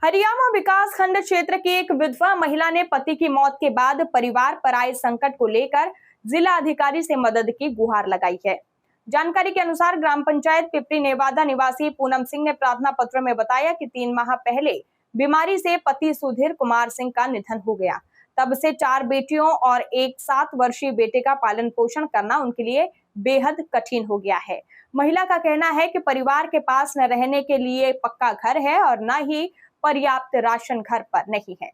हरियाणा विकास खंड क्षेत्र की एक विधवा महिला ने पति की मौत के बाद परिवार पर आए संकट को लेकर जिला अधिकारी से मदद की गुहार लगाई है। जानकारी के अनुसार ग्राम पंचायत पिपरी नेवादा निवासी पूनम सिंह ने प्रार्थना पत्र में बताया कि 3 माह पहले बीमारी से पति सुधीर कुमार सिंह का निधन हो गया। तब से 4 बेटियों और एक 7 वर्षीय बेटे का पालन पोषण करना उनके लिए बेहद कठिन हो गया है। महिला का कहना है कि परिवार के पास न रहने के लिए पक्का घर है और न ही पर्याप्त राशन घर पर नहीं है।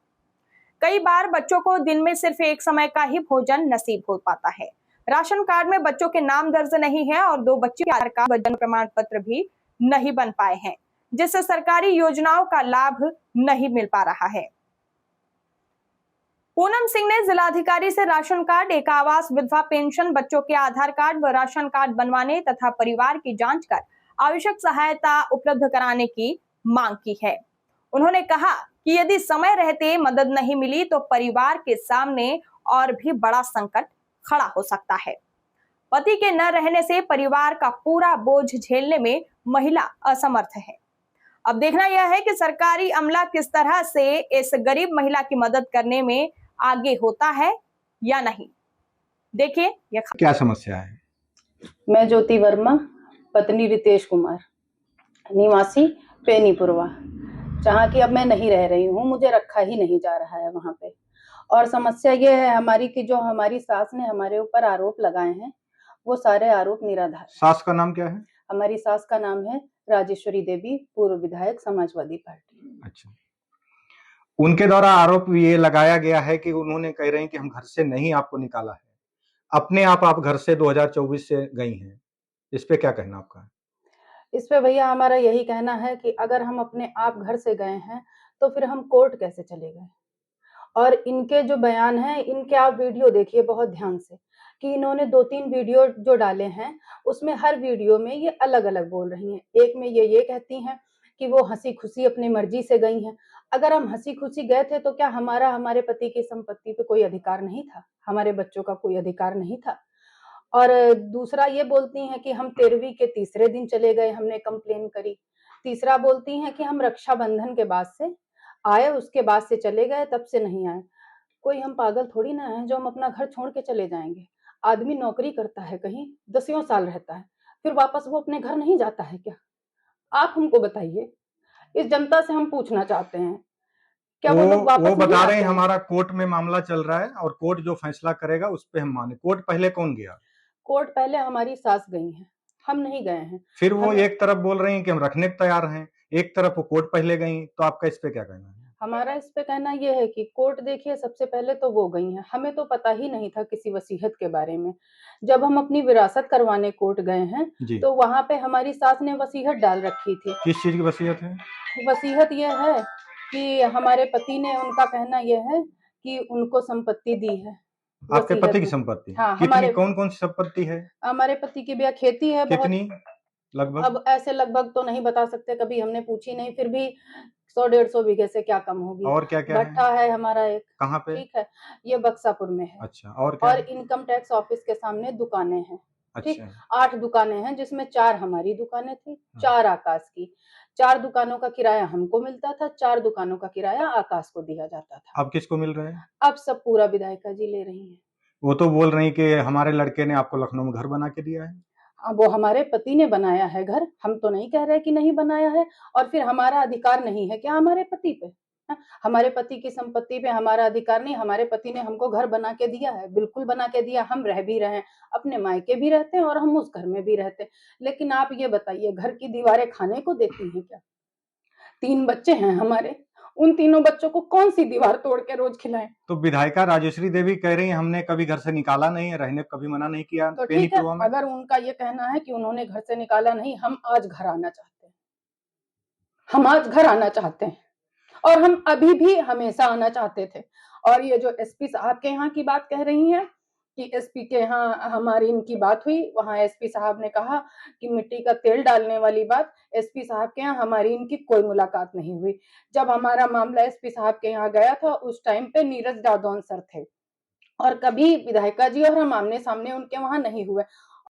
कई बार बच्चों को दिन में सिर्फ एक समय का ही भोजन नसीब हो पाता है। राशन कार्ड में बच्चों के नाम दर्ज नहीं है और 2 बच्चों के आधार कार्ड व जन्म प्रमाण पत्र भी नहीं बन पाए हैं, जिससे सरकारी योजनाओं का लाभ नहीं मिल पा रहा है। पूनम सिंह ने जिलाधिकारी से राशन कार्ड, एक आवास, विधवा पेंशन, बच्चों के आधार कार्ड व राशन कार्ड बनवाने तथा परिवार की जांच कर आवश्यक सहायता उपलब्ध कराने की मांग की है। उन्होंने कहा कि यदि समय रहते मदद नहीं मिली तो परिवार के सामने और भी बड़ा संकट खड़ा हो सकता है। पति के न रहने से परिवार का पूरा बोझ झेलने में महिला असमर्थ है। अब देखना यह है कि सरकारी अमला किस तरह से इस गरीब महिला की मदद करने में आगे होता है या नहीं। देखिए यह क्या समस्या है। मैं ज्योति वर्मा, पत्नी रितेश कुमार, निवासी पेनीपुरवा, जहाँ की अब मैं नहीं रह रही हूँ। मुझे रखा ही नहीं जा रहा है वहाँ पे। और समस्या ये है हमारी कि जो हमारी सास ने हमारे ऊपर आरोप लगाए हैं वो सारे आरोप निराधार। सास का नाम क्या है? हमारी सास का नाम है राजेश्वरी देवी, पूर्व विधायक, समाजवादी पार्टी। अच्छा, उनके द्वारा आरोप ये लगाया गया है कि उन्होंने कह रहे हैं कि हम घर से नहीं आपको निकाला है, अपने आप घर से 2024 से गई हैं। इस पे क्या कहना आपका? इस पे भैया हमारा यही कहना है कि अगर हम अपने आप घर से गए हैं तो फिर हम कोर्ट कैसे चले गए। और इनके जो बयान हैं, इनके आप वीडियो देखिए बहुत ध्यान से कि इन्होंने 2-3 वीडियो जो डाले हैं उसमें हर वीडियो में ये अलग अलग बोल रही हैं। एक में ये कहती हैं कि वो हंसी खुशी अपनी मर्जी से गई हैं। अगर हम हंसी खुशी गए थे तो क्या हमारे पति की संपत्ति पे कोई अधिकार नहीं था? हमारे बच्चों का कोई अधिकार नहीं था? और दूसरा ये बोलती हैं कि हम 13वीं के तीसरे दिन चले गए, हमने कंप्लेन करी। तीसरा बोलती हैं कि हम रक्षाबंधन के बाद से आए, उसके बाद से चले गए, तब से नहीं आए। कोई हम पागल थोड़ी ना है जो हम अपना घर छोड़ के चले जाएंगे। आदमी नौकरी करता है कहीं, 10 साल रहता है, फिर वापस वो अपने घर नहीं जाता है क्या? आप हमको बताइए। इस जनता से हम पूछना चाहते हैं, क्या वो लोग वापस वो बता रहे हैं हैं? हमारा कोर्ट में मामला चल रहा है और कोर्ट जो फैसला करेगा उस पे हम माने। कोर्ट पहले कौन गया? कोर्ट पहले हमारी सास गई है, हम नहीं गए हैं। फिर वो एक तरफ बोल रही हैं कि हम रखने को तैयार हैं, एक तरफ वो कोर्ट पहले गई, तो आपका इस पे क्या कहना है? हमारा इस पे कहना ये है कि कोर्ट देखिए, सबसे पहले तो वो गई हैं, हमें तो पता ही नहीं था किसी वसीयत के बारे में। जब हम अपनी विरासत करवाने कोर्ट गए हैं तो वहां पे हमारी सास ने वसीयत डाल रखी थी। किस चीज की वसीयत है? वसीयत ये है कि हमारे पति ने, उनका कहना यह है कि उनको संपत्ति दी है। आपके पति की संपत्ति? हाँ, कितनी, कौन कौन सी संपत्ति है? हमारे पति की भैया खेती है। कितनी लगभग? अब ऐसे लगभग तो नहीं बता सकते, कभी हमने पूछी नहीं, फिर भी 100-150 बीघे से क्या कम होगी। और क्या क्या भट्ठा है हमारा एक। कहाँ पे? ठीक है, ये बक्सापुर में है। अच्छा, और क्या? और इनकम टैक्स ऑफिस के सामने दुकानें हैं। ठीक, अच्छा। 8 दुकानें हैं, जिसमें 4 हमारी दुकानें थी, 4 आकाश की। 4 दुकानों का किराया हमको मिलता था, 4 दुकानों का किराया आकाश को दिया जाता था। अब किसको मिल रहा है? अब सब पूरा विधायिका जी ले रही हैं। वो तो बोल रही कि हमारे लड़के ने आपको लखनऊ में घर बना के दिया है। वो हमारे पति ने बनाया है घर, हम तो नहीं कह रहे कि नहीं बनाया है। और फिर हमारा अधिकार नहीं है क्या हमारे पति पे? हमारे पति की संपत्ति पे हमारा अधिकार नहीं? हमारे पति ने हमको घर बना के दिया है, बिल्कुल बना के दिया। हम रह भी रहे हैं, अपने मायके भी रहते हैं और हम उस घर में भी रहते हैं। लेकिन आप ये बताइए, घर की दीवारें खाने को देती हैं क्या? 3 बच्चे हैं हमारे, उन तीनों बच्चों को कौन सी दीवार तोड़ के रोज खिलाएं? तो विधायिका राजेश्वरी देवी कह रही है हमने कभी घर से निकाला नहीं है, रहने को कभी मना नहीं किया। तो ठीक है, अगर उनका ये कहना है कि उन्होंने घर से निकाला नहीं, हम आज घर आना चाहते हैं। हम आज घर आना चाहते हैं और हम अभी भी हमेशा आना चाहते थे। और ये जो एसपी साहब के यहाँ की बात कह रही हैं कि एसपी के यहाँ हमारी इनकी बात हुई, वहां एसपी साहब ने कहा कि मिट्टी का तेल डालने वाली बात, एसपी साहब के यहाँ हमारी इनकी कोई मुलाकात नहीं हुई। जब हमारा मामला एसपी साहब के यहाँ गया था, उस टाइम पे नीरज जादौन सर थे और कभी विधायिका जी और हम आमने सामने उनके वहां नहीं हुए।